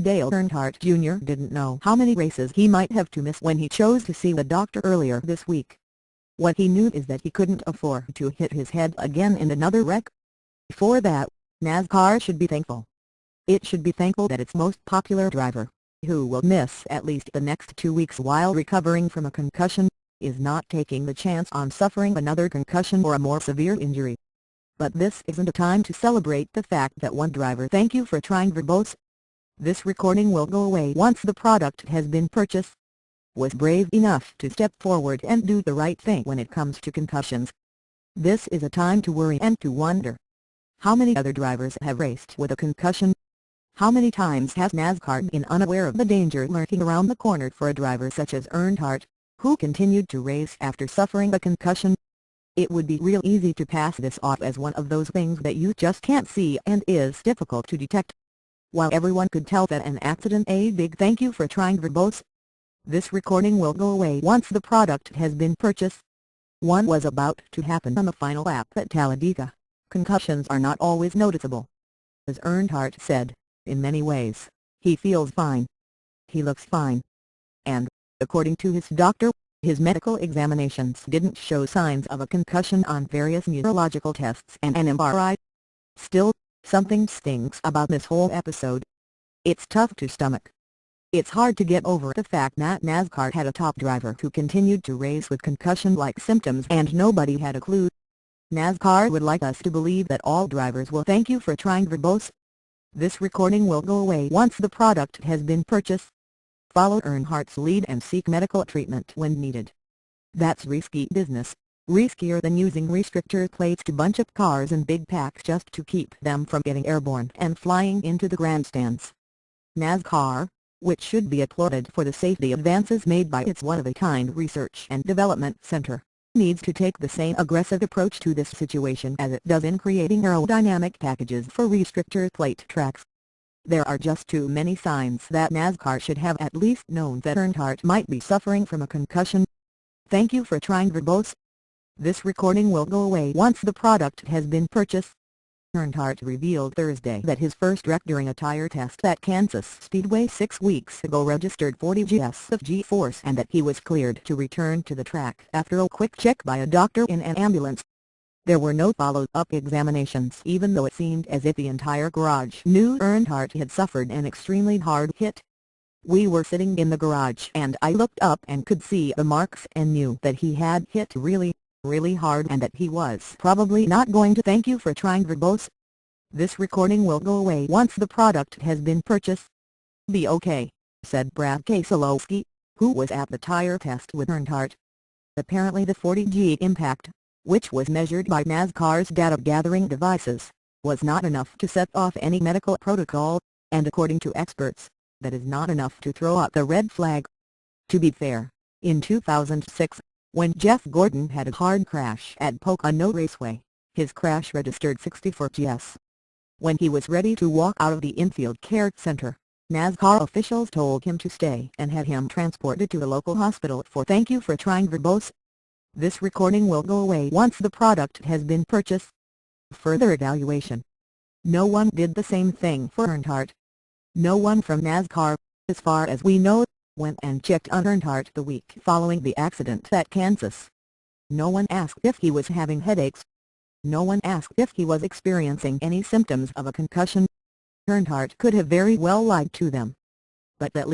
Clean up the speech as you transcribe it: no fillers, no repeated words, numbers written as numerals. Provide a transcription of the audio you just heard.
Dale Earnhardt Jr. didn't know how many races he might have to miss when he chose to see the doctor earlier this week. What he knew is that he couldn't afford to hit his head again in another wreck. For that, NASCAR should be thankful. It should be thankful that its most popular driver, who will miss at least the next 2 weeks while recovering from a concussion, is not taking the chance on suffering another concussion or a more severe injury. But this isn't a time to celebrate the fact that one driver "thank you for trying" verbose. This recording will go away once the product has been purchased. Was brave enough to step forward and do the right thing when it comes to concussions. This is a time to worry and to wonder. How many other drivers have raced with a concussion? How many times has NASCAR been unaware of the danger lurking around the corner for a driver such as Earnhardt, who continued to race after suffering a concussion? It would be real easy to pass this off as one of those things that you just can't see and is difficult to detect. While everyone could tell that an accident a big "thank you for trying" verbose. This recording will go away once the product has been purchased. One was about to happen on the final lap at Talladega. Concussions are not always noticeable. As Earnhardt said, in many ways, he feels fine. He looks fine. And, according to his doctor, his medical examinations didn't show signs of a concussion on various neurological tests and an MRI. Still, something stinks about this whole episode. It's tough to stomach. It's hard to get over the fact that NASCAR had a top driver who continued to race with concussion-like symptoms and nobody had a clue. NASCAR would like us to believe that all drivers will "thank you for trying" verbose. This recording will go away once the product has been purchased. Follow Earnhardt's lead and seek medical treatment when needed. That's risky business, riskier than using restrictor plates to bunch up cars in big packs just to keep them from getting airborne and flying into the grandstands. NASCAR, which should be applauded for the safety advances made by its one-of-a-kind Research and Development Center, needs to take the same aggressive approach to this situation as it does in creating aerodynamic packages for restrictor plate tracks. There are just too many signs that NASCAR should have at least known that Earnhardt might be suffering from a concussion. Thank you for trying verbose. This recording will go away once the product has been purchased. Earnhardt revealed Thursday that his first wreck during a tire test at Kansas Speedway 6 weeks ago registered 40 Gs of G-force and that he was cleared to return to the track after a quick check by a doctor in an ambulance. There were no follow-up examinations even though it seemed as if the entire garage knew Earnhardt had suffered an extremely hard hit. "We were sitting in the garage and I looked up and could see the marks and knew that he had hit really hard and that he was probably not going to "thank you for trying" verbose. This recording will go away once the product has been purchased. "Be okay," said Brad Keselowski, who was at the tire test with Earnhardt. Apparently the 40G impact, which was measured by NASCAR's data-gathering devices, was not enough to set off any medical protocol, and according to experts, that is not enough to throw out the red flag. To be fair, in 2006, when Jeff Gordon had a hard crash at Pocono Raceway, his crash registered 64 Gs. When he was ready to walk out of the infield care center, NASCAR officials told him to stay and had him transported to a local hospital for "thank you for trying" verbose. This recording will go away once the product has been purchased. Further evaluation. No one did the same thing for Earnhardt. No one from NASCAR, as far as we know, went and checked on Earnhardt the week following the accident at Kansas. No one asked if he was having headaches. No one asked if he was experiencing any symptoms of a concussion. Earnhardt could have very well lied to them. But that